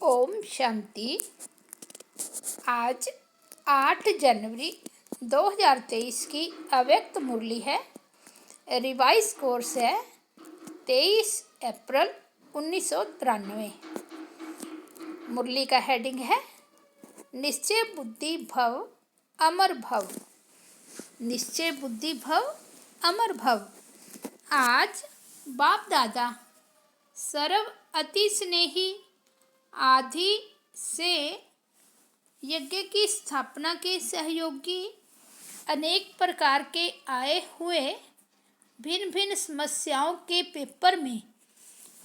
ओम शांति। आज 8 जनवरी 2023 की अव्यक्त मुरली है। रिवाइज कोर्स है 23 अप्रैल 1993। मुरली का हेडिंग है निश्चय बुद्धि भव अमर भव। निश्चय बुद्धि भव अमर भव। आज बाप दादा सर्व अति स्नेही आदि से यज्ञ की स्थापना के सहयोगी अनेक प्रकार के आए हुए भिन्न भिन्न समस्याओं के पेपर में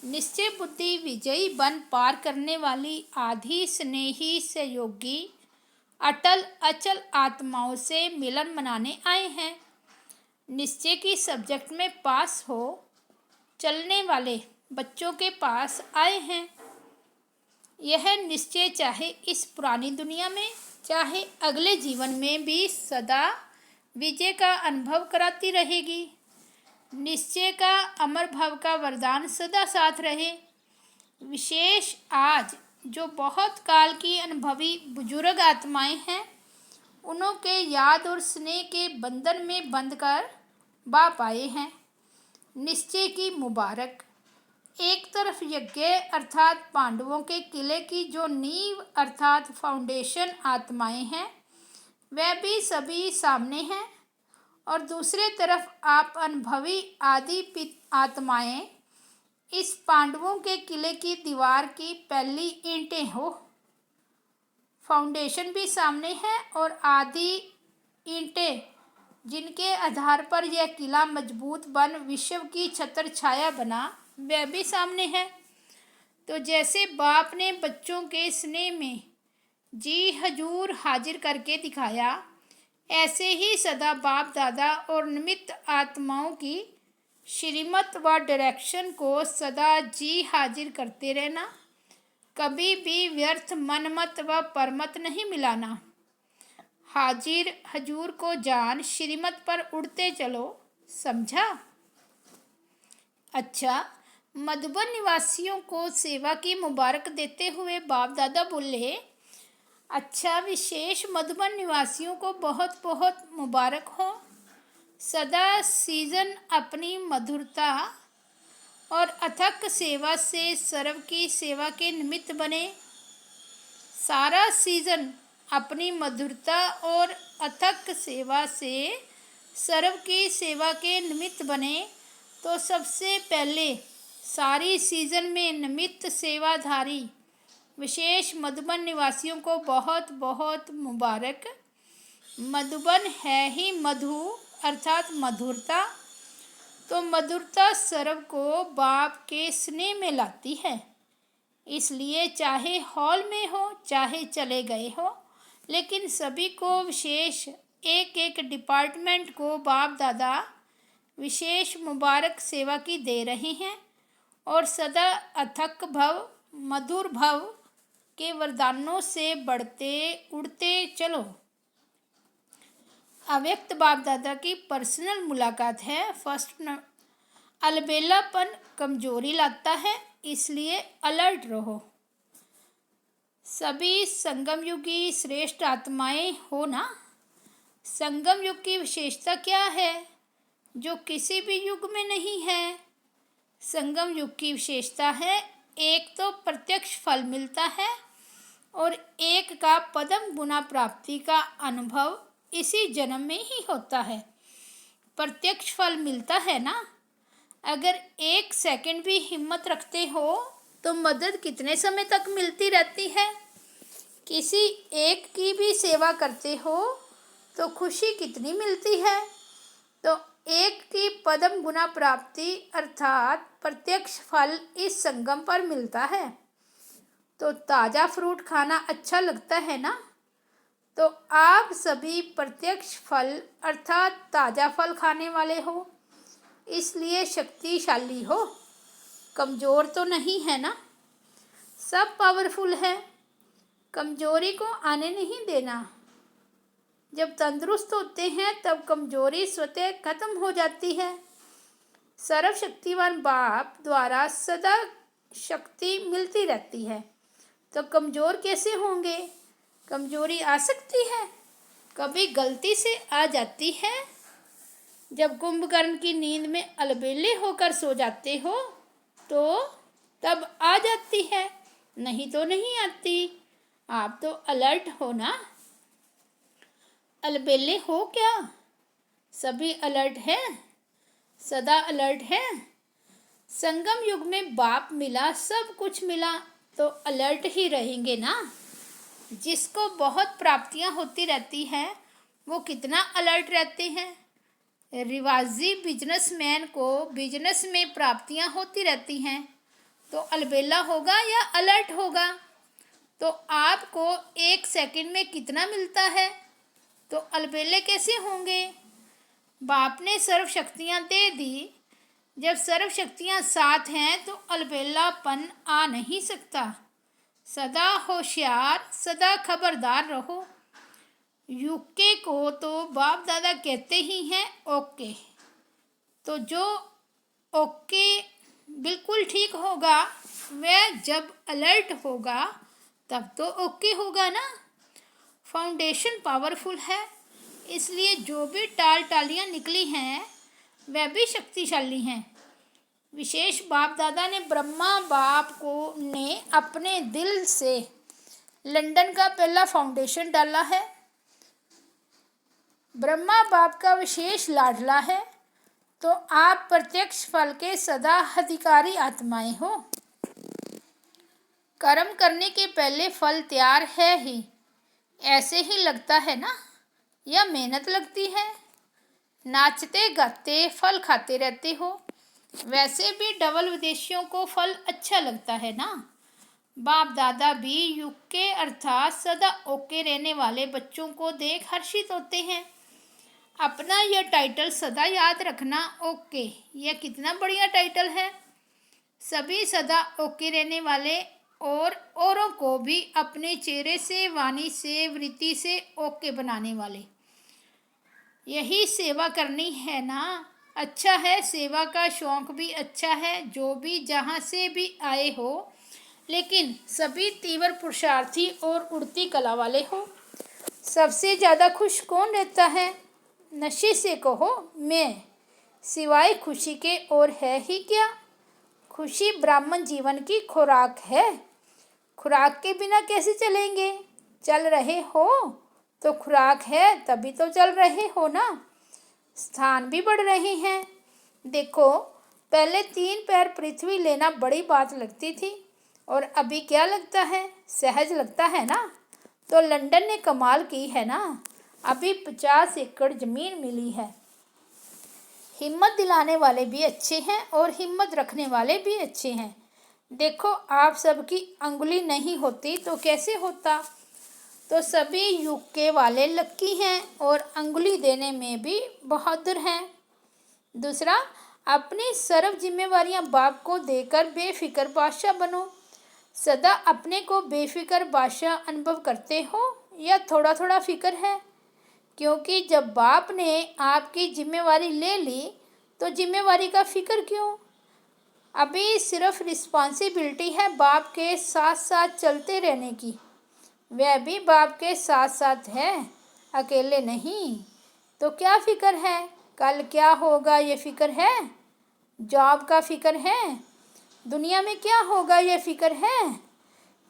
निश्चय बुद्धि विजयी बन पार करने वाली आदि स्नेही सहयोगी अटल अचल आत्माओं से मिलन मनाने आए हैं। निश्चय की सब्जेक्ट में पास हो चलने वाले बच्चों के पास आए हैं। यह निश्चय चाहे इस पुरानी दुनिया में चाहे अगले जीवन में भी सदा विजय का अनुभव कराती रहेगी। निश्चय का अमर भाव का वरदान सदा साथ रहे। विशेष आज जो बहुत काल की अनुभवी बुजुर्ग आत्माएं हैं उन्हों के याद और स्नेह के बंधन में बंधकर बाप आए हैं। निश्चय की मुबारक। एक तरफ यज्ञ अर्थात पांडवों के किले की जो नींव अर्थात फाउंडेशन आत्माएं हैं वह भी सभी सामने हैं और दूसरे तरफ आप अनुभवी आदि आत्माएं इस पांडवों के किले की दीवार की पहली ईंटें हो। फाउंडेशन भी सामने है और आदि ईंटें जिनके आधार पर यह किला मजबूत बन विश्व की छत्र छाया बना वह भी सामने है। तो जैसे बाप ने बच्चों के स्नेह में जी हजूर हाजिर करके दिखाया ऐसे ही सदा बाप दादा और निमित्त आत्माओं की श्रीमत व डायरेक्शन को सदा जी हाजिर करते रहना। कभी भी व्यर्थ मनमत व परमत नहीं मिलाना। हाजिर हजूर को जान श्रीमत पर उड़ते चलो। समझा? अच्छा, मधुबन निवासियों को सेवा की मुबारक देते हुए बाप दादा बोले, अच्छा विशेष मधुबन निवासियों को बहुत बहुत मुबारक हो। सदा सीजन अपनी मधुरता और अथक सेवा से सर्व की सेवा के निमित्त बने। सारा सीजन अपनी मधुरता और अथक सेवा से सर्व की सेवा के निमित्त बने तो सबसे पहले सारी सीजन में निमित्त सेवाधारी विशेष मधुबन निवासियों को बहुत बहुत मुबारक। मधुबन है ही मधु अर्थात मधुरता। तो मधुरता सर्व को बाप के स्नेह में लाती है। इसलिए चाहे हॉल में हो चाहे चले गए हो लेकिन सभी को विशेष एक एक डिपार्टमेंट को बाप दादा विशेष मुबारक सेवा की दे रहे हैं और सदा अथक भव मधुर भव के वरदानों से बढ़ते उड़ते चलो। अव्यक्त बाप दादा की पर्सनल मुलाकात है। फर्स्ट अलबेलापन कमजोरी लाता है इसलिए अलर्ट रहो। सभी संगम युगी श्रेष्ठ आत्माएं हो ना। संगम युग की विशेषता क्या है जो किसी भी युग में नहीं है? संगम युग की विशेषता है एक तो प्रत्यक्ष फल मिलता है और एक का पदम गुना प्राप्ति का अनुभव इसी जन्म में ही होता है। प्रत्यक्ष फल मिलता है ना। अगर एक सेकंड भी हिम्मत रखते हो तो मदद कितने समय तक मिलती रहती है। किसी एक की भी सेवा करते हो तो खुशी कितनी मिलती है। तो एक की पदम गुना प्राप्ति अर्थात प्रत्यक्ष फल इस संगम पर मिलता है। तो ताज़ा फ्रूट खाना अच्छा लगता है ना। तो आप सभी प्रत्यक्ष फल अर्थात ताज़ा फल खाने वाले हो इसलिए शक्तिशाली हो। कमज़ोर तो नहीं है ना। सब पावरफुल है। कमज़ोरी को आने नहीं देना। जब तंदुरुस्त होते हैं तब कमजोरी स्वतः खत्म हो जाती है। सर्वशक्तिवान बाप द्वारा सदा शक्ति मिलती रहती है। तो कमज़ोर कैसे होंगे? कमज़ोरी आ सकती है, कभी गलती से आ जाती है। जब कुंभकर्ण की नींद में अलबेले होकर सो जाते हो तो तब आ जाती है, नहीं तो नहीं आती। आप तो अलर्ट हो ना? अलबेले हो क्या? सभी अलर्ट हैं, सदा अलर्ट हैं। संगम युग में बाप मिला, सब कुछ मिला, तो अलर्ट ही रहेंगे ना। जिसको बहुत प्राप्तियां होती रहती हैं वो कितना अलर्ट रहते हैं। रिवाजी बिजनेसमैन को बिजनेस में प्राप्तियां होती रहती हैं तो अलबेला होगा या अलर्ट होगा? तो आपको 1 सेकंड में कितना मिलता है, तो अलबेले कैसे होंगे? बाप ने सर्व शक्तियाँ दे दी, जब सर्व शक्तियाँ साथ हैं तो अलबेलापन आ नहीं सकता। सदा होशियार, सदा खबरदार रहो। यूके को तो बाप दादा कहते ही हैं ओके, तो जो ओके बिल्कुल ठीक होगा वह जब अलर्ट होगा तब तो ओके होगा ना। फाउंडेशन पावरफुल है, इसलिए जो भी टाल टालियाँ निकली हैं वह भी शक्तिशाली हैं। विशेष बाप दादा ने ब्रह्मा बाप को ने अपने दिल से लंदन का पहला फाउंडेशन डाला है। ब्रह्मा बाप का विशेष लाडला है, तो आप प्रत्यक्ष फल के सदा अधिकारी आत्माएं हो। कर्म करने के पहले फल तैयार है ही, ऐसे ही लगता है ना, या मेहनत लगती है? नाचते गाते फल खाते रहते हो, वैसे भी डबल विदेशियों को फल अच्छा लगता है ना। बाप दादा भी यूके अर्थात सदा ओके रहने वाले बच्चों को देख हर्षित होते हैं। अपना यह टाइटल सदा याद रखना, ओके, यह कितना बढ़िया टाइटल है। सभी सदा ओके रहने वाले और औरों को भी अपने चेहरे से, वाणी से, वृत्ति से ओके बनाने वाले। यही सेवा करनी है ना। अच्छा है, सेवा का शौक़ भी अच्छा है, जो भी जहाँ से भी आए हो, लेकिन सभी तीव्र पुरुषार्थी और उड़ती कला वाले हो। सबसे ज़्यादा खुश कौन रहता है? नशे से कहो मैं, सिवाय खुशी के और है ही क्या। खुशी ब्राह्मण जीवन की खुराक है, खुराक के बिना कैसे चलेंगे? चल रहे हो तो खुराक है तभी तो चल रहे हो ना। स्थान भी बढ़ रहे हैं। देखो, पहले 3 पैर पृथ्वी लेना बड़ी बात लगती थी और अभी क्या लगता है? सहज लगता है ना। तो लंदन ने कमाल की है ना, अभी 50 एकड़ ज़मीन मिली है। हिम्मत दिलाने वाले भी अच्छे हैं और हिम्मत रखने वाले भी अच्छे हैं। देखो, आप सबकी अंगुली नहीं होती तो कैसे होता? तो सभी यूके वाले लक्की हैं और अंगुली देने में भी बहादुर हैं। दूसरा, अपनी सर्व जिम्मेवारियां बाप को देकर बेफिक्र बादशाह बनो। सदा अपने को बेफिक्र बादशाह अनुभव करते हो या थोड़ा थोड़ा फिक्र है? क्योंकि जब बाप ने आपकी जिम्मेवारी ले ली तो जिम्मेवारी का फिक्र क्यों? अभी सिर्फ रिस्पॉन्सिबिलिटी है बाप के साथ साथ चलते रहने की। वह भी बाप के साथ साथ है, अकेले नहीं। तो क्या फिक्र है? कल क्या होगा ये फिक्र है? जॉब का फिक्र है? दुनिया में क्या होगा ये फिक्र है?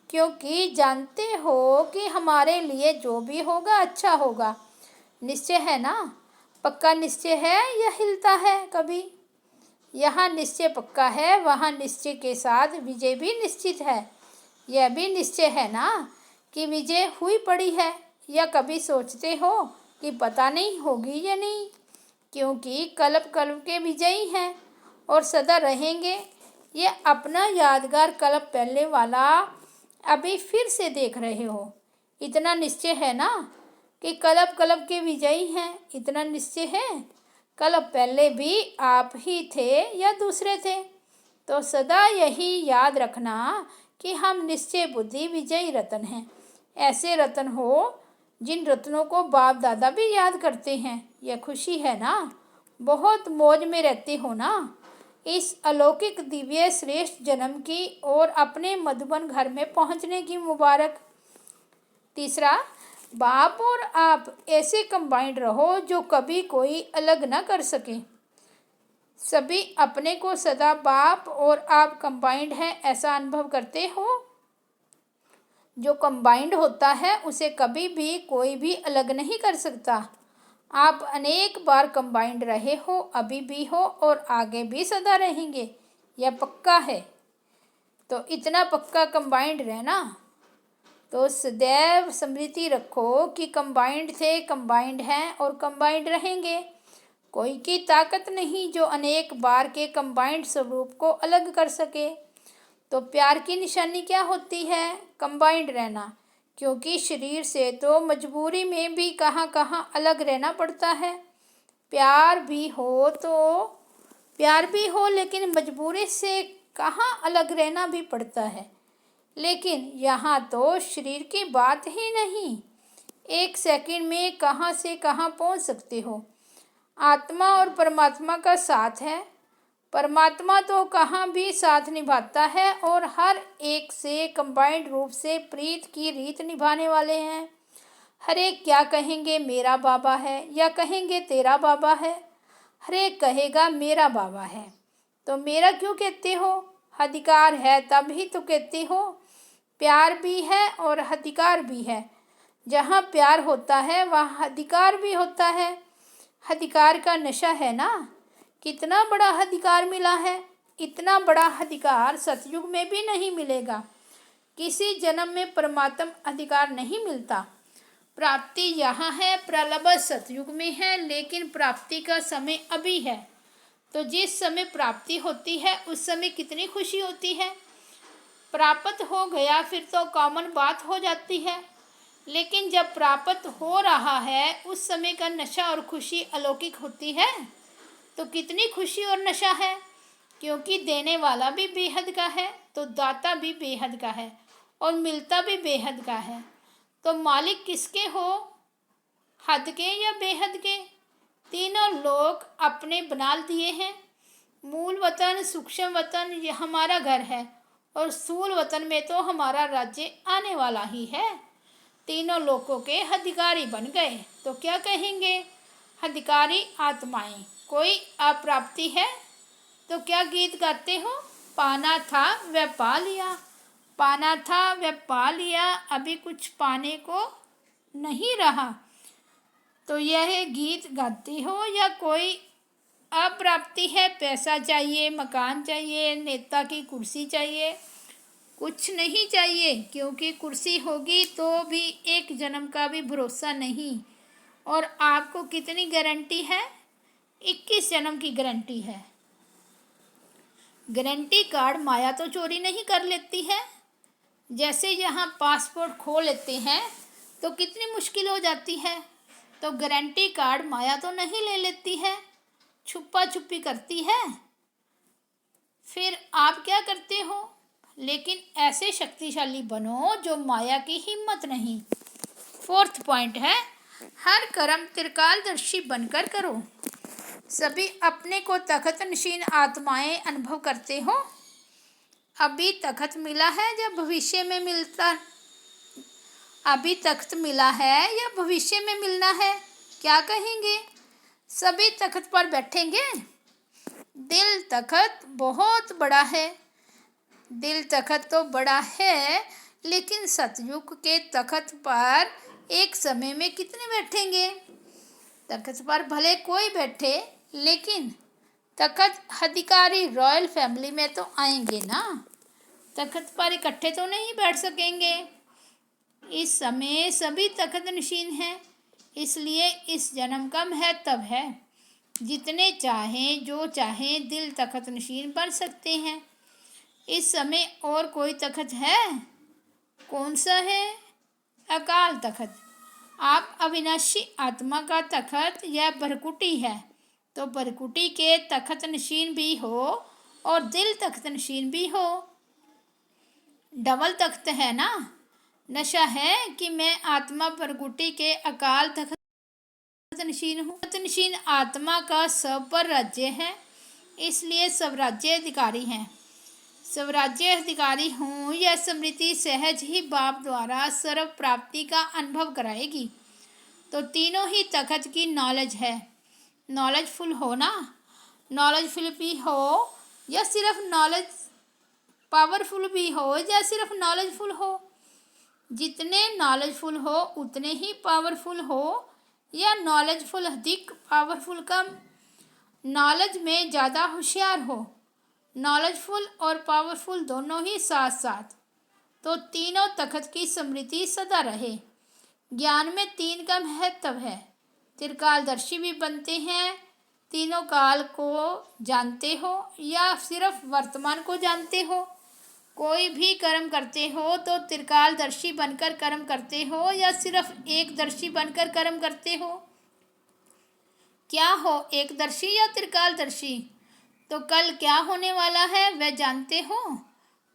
क्योंकि जानते हो कि हमारे लिए जो भी होगा अच्छा होगा। निश्चय है ना? पक्का निश्चय है या हिलता है कभी? यहाँ निश्चय पक्का है, वहाँ निश्चय के साथ विजय भी निश्चित है। यह भी निश्चय है ना कि विजय हुई पड़ी है, या कभी सोचते हो कि पता नहीं होगी या नहीं? क्योंकि कल्प कल्प के विजयी हैं और सदा रहेंगे। ये अपना यादगार कल्प पहले वाला अभी फिर से देख रहे हो। इतना निश्चय है ना कि कल्प कल्प के विजयी हैं, इतना निश्चय है। कल्प पहले भी आप ही थे या दूसरे थे? तो सदा यही याद रखना कि हम निश्चय बुद्धि विजयी रत्न हैं। ऐसे रत्न हो जिन रत्नों को बाप दादा भी याद करते हैं। यह खुशी है ना, बहुत मौज में रहते हो ना। इस अलौकिक दिव्य श्रेष्ठ जन्म की और अपने मधुबन घर में पहुंचने की मुबारक। तीसरा, बाप और आप ऐसे कंबाइंड रहो जो कभी कोई अलग ना कर सके। सभी अपने को सदा बाप और आप कंबाइंड हैं ऐसा अनुभव करते हो। जो कंबाइंड होता है उसे कभी भी कोई भी अलग नहीं कर सकता। आप अनेक बार कंबाइंड रहे हो, अभी भी हो और आगे भी सदा रहेंगे, यह पक्का है। तो इतना पक्का कंबाइंड रहना। तो सदैव स्मृति रखो कि कंबाइंड थे, कंबाइंड हैं और कंबाइंड रहेंगे। कोई की ताकत नहीं जो अनेक बार के कंबाइंड स्वरूप को अलग कर सके। तो प्यार की निशानी क्या होती है? कंबाइंड रहना, क्योंकि शरीर से तो मजबूरी में भी कहाँ कहाँ अलग रहना पड़ता है। प्यार भी हो लेकिन मजबूरी से कहाँ अलग रहना भी पड़ता है। लेकिन यहाँ तो शरीर की बात ही नहीं, एक सेकंड में कहाँ से कहाँ पहुँच सकते हो। आत्मा और परमात्मा का साथ है। परमात्मा तो कहाँ भी साथ निभाता है और हर एक से कंबाइंड रूप से प्रीत की रीत निभाने वाले हैं। हर एक क्या कहेंगे, मेरा बाबा है, या कहेंगे तेरा बाबा है। हर एक कहेगा मेरा बाबा है। तो मेरा क्यों कहते हो? अधिकार है तभी तो कहते हो। प्यार भी है और अधिकार भी है। जहाँ प्यार होता है वहाँ अधिकार भी होता है। अधिकार का नशा है ना। कितना बड़ा अधिकार मिला है। इतना बड़ा अधिकार सतयुग में भी नहीं मिलेगा। किसी जन्म में परमात्म अधिकार नहीं मिलता। प्राप्ति यहाँ है, प्रलभ सतयुग में है, लेकिन प्राप्ति का समय अभी है। तो जिस समय प्राप्ति होती है उस समय कितनी खुशी होती है। प्राप्त हो गया फिर तो कॉमन बात हो जाती है, लेकिन जब प्राप्त हो रहा है उस समय का नशा और खुशी अलौकिक होती है। तो कितनी खुशी और नशा है, क्योंकि देने वाला भी बेहद का है तो दाता भी बेहद का है और मिलता भी बेहद का है। तो मालिक किसके हो, हद के या बेहद के? तीनों लोग अपने बना दिए हैं। मूल वतन, सूक्ष्म वतन ये हमारा घर है और स्थूल वतन में तो हमारा राज्य आने वाला ही है। तीनों लोकों के अधिकारी बन गए तो क्या कहेंगे? अधिकारी आत्माएं। कोई अप्राप्ति है तो क्या गीत गाते हो? पाना था वह पा लिया, पाना था वह पा लिया, अभी कुछ पाने को नहीं रहा। तो यह गीत गाते हो। या कोई अप्राप्ति है, पैसा चाहिए, मकान चाहिए, नेता की कुर्सी चाहिए? कुछ नहीं चाहिए, क्योंकि कुर्सी होगी तो भी एक जन्म का भी भरोसा नहीं। और आपको कितनी गारंटी है? 21 जन्म की गारंटी है। गारंटी कार्ड माया तो चोरी नहीं कर लेती है। जैसे यहाँ पासपोर्ट खो लेते हैं तो कितनी मुश्किल हो जाती है, तो गारंटी कार्ड माया तो नहीं ले लेती है, छुपा छुपी करती है। फिर आप क्या करते हो? लेकिन ऐसे शक्तिशाली बनो जो माया की हिम्मत नहीं। 4th पॉइंट है, हर कर्म त्रिकालदर्शी बनकर करो। सभी अपने को तखत नशीन आत्माएं अनुभव करते हो। अभी तखत मिला है या भविष्य में मिलता? अभी तख्त मिला है या भविष्य में मिलना है? क्या कहेंगे? सभी तख्त पर बैठेंगे। दिल तखत बहुत बड़ा है। दिल तखत तो बड़ा है, लेकिन सतयुग के तखत पर एक समय में कितने बैठेंगे? तखत पर भले कोई बैठे, लेकिन तखत अधिकारी रॉयल फैमिली में तो आएंगे ना। तखत पर इकट्ठे तो नहीं बैठ सकेंगे। इस समय सभी तखत नशीन हैं, इसलिए इस जन्म का महत्व है। जितने चाहें जो चाहें दिल तखत नशीन बन सकते हैं। इस समय और कोई तखत है? कौन सा है? अकाल तखत। आप अविनाशी आत्मा का तखत यह भरकुटी है, तो भरकुटी के तखत नशीन भी हो और दिल तखत नशीन भी हो। डबल तख्त है ना। नशा है कि मैं आत्मा भरकुटी के अकाल तखत नशीन हूँ। तखत नशीन आत्मा का सब पर राज्य है, इसलिए स्वराज्य अधिकारी हैं। स्वराज्य अधिकारी हूँ, यह स्मृति सहज ही बाप द्वारा सर्व प्राप्ति का अनुभव कराएगी। तो तीनों ही तखत की नॉलेज है। नॉलेजफुल हो ना, नॉलेजफुल भी हो या सिर्फ नॉलेज पावरफुल भी हो या सिर्फ नॉलेजफुल हो। जितने नॉलेजफुल हो उतने ही पावरफुल हो या नॉलेजफुल अधिक पावरफुल कम। नॉलेज में ज़्यादा होशियार हो। नॉलेजफुल और पावरफुल दोनों ही साथ साथ। तो तीनों तखत की स्मृति सदा रहे। ज्ञान में तीन का महत्व है। त्रिकालदर्शी भी बनते हैं। तीनों काल को जानते हो या सिर्फ वर्तमान को जानते हो। कोई भी कर्म करते हो तो त्रिकालदर्शी बनकर कर्म करते हो या सिर्फ एकदर्शी बनकर कर्म करते हो। क्या हो, एकदर्शी या त्रिकालदर्शी? तो कल क्या होने वाला है वह जानते हो?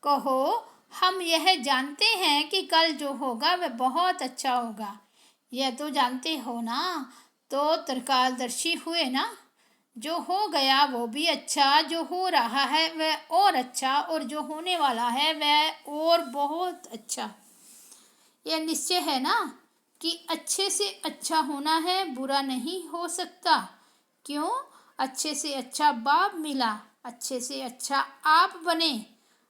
कहो, हम यह जानते हैं कि कल जो होगा वह बहुत अच्छा होगा। यह तो जानते हो ना, तो त्रिकालदर्शी हुए ना। जो हो गया वो भी अच्छा, जो हो रहा है वह और अच्छा, और जो होने वाला है वह और बहुत अच्छा। यह निश्चय है ना कि अच्छे से अच्छा होना है, बुरा नहीं हो सकता। क्यों? अच्छे से अच्छा बाप मिला, अच्छे से अच्छा आप बने,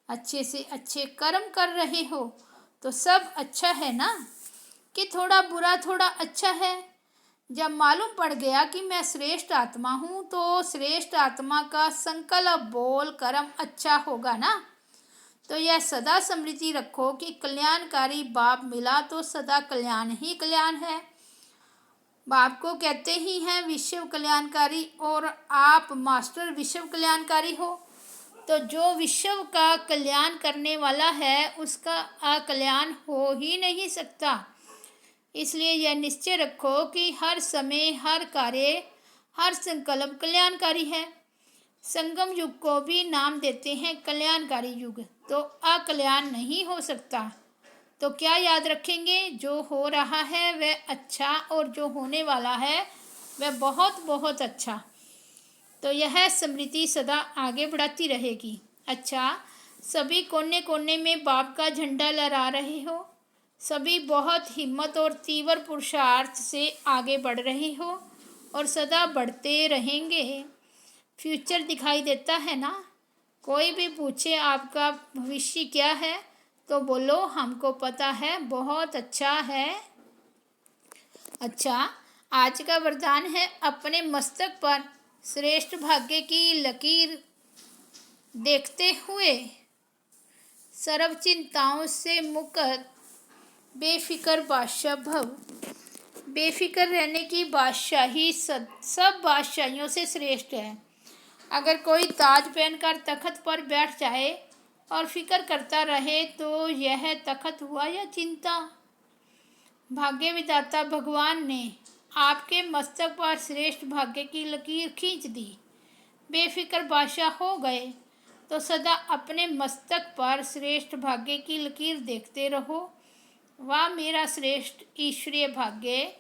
अच्छे से अच्छे कर्म कर रहे हो, तो सब अच्छा है ना। कि थोड़ा बुरा थोड़ा अच्छा है। जब मालूम पड़ गया कि मैं श्रेष्ठ आत्मा हूँ तो श्रेष्ठ आत्मा का संकल्प बोल कर्म अच्छा होगा ना। तो यह सदा स्मृति रखो कि कल्याणकारी बाप मिला तो सदा कल्याण ही कल्याण है। बाप को कहते ही हैं विश्व कल्याणकारी, और आप मास्टर विश्व कल्याणकारी हो। तो जो विश्व का कल्याण करने वाला है उसका अकल्याण हो ही नहीं सकता। इसलिए यह निश्चय रखो कि हर समय, हर कार्य, हर संकल्प कल्याणकारी है। संगम युग को भी नाम देते हैं कल्याणकारी युग। तो अकल्याण नहीं हो सकता। तो क्या याद रखेंगे? जो हो रहा है वह अच्छा, और जो होने वाला है वह बहुत बहुत अच्छा। तो यह स्मृति सदा आगे बढ़ाती रहेगी। अच्छा, सभी कोने कोने में बाप का झंडा लहरा रहे हो। सभी बहुत हिम्मत और तीव्र पुरुषार्थ से आगे बढ़ रहे हो और सदा बढ़ते रहेंगे। फ्यूचर दिखाई देता है ना। कोई भी पूछे आपका भविष्य क्या है तो बोलो हमको पता है, बहुत अच्छा है। अच्छा, आज का वरदान है अपने मस्तक पर श्रेष्ठ भाग्य की लकीर देखते हुए सर्व चिंताओं से मुक्त बेफिक्र बादशाह भव। बेफिक्र रहने की बादशाही सब बादशाहियों से श्रेष्ठ है। अगर कोई ताज पहनकर तख्त पर बैठ जाए और फिक्र करता रहे तो यह तख्त हुआ या चिंता। भाग्य विधाता भगवान ने आपके मस्तक पर श्रेष्ठ भाग्य की लकीर खींच दी। बेफिक्र बादशाह हो गए तो सदा अपने मस्तक पर श्रेष्ठ भाग्य की लकीर देखते रहो। वाह मेरा श्रेष्ठ ईश्वरीय भाग्य।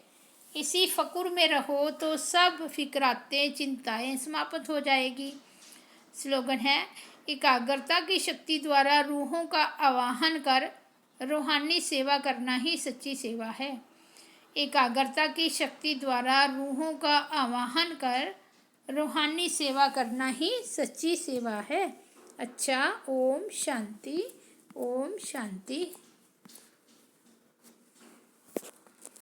इसी फकुर में रहो तो सब फिक्रातें चिंताएं समाप्त हो जाएगी। स्लोगन है, एकाग्रता की शक्ति द्वारा रूहों का आवाहन कर रूहानी सेवा करना ही सच्ची सेवा है। एकाग्रता की शक्ति द्वारा रूहों का आवाहन कर रूहानी सेवा करना ही सच्ची सेवा है। अच्छा, ओम शांति, ओम शांति।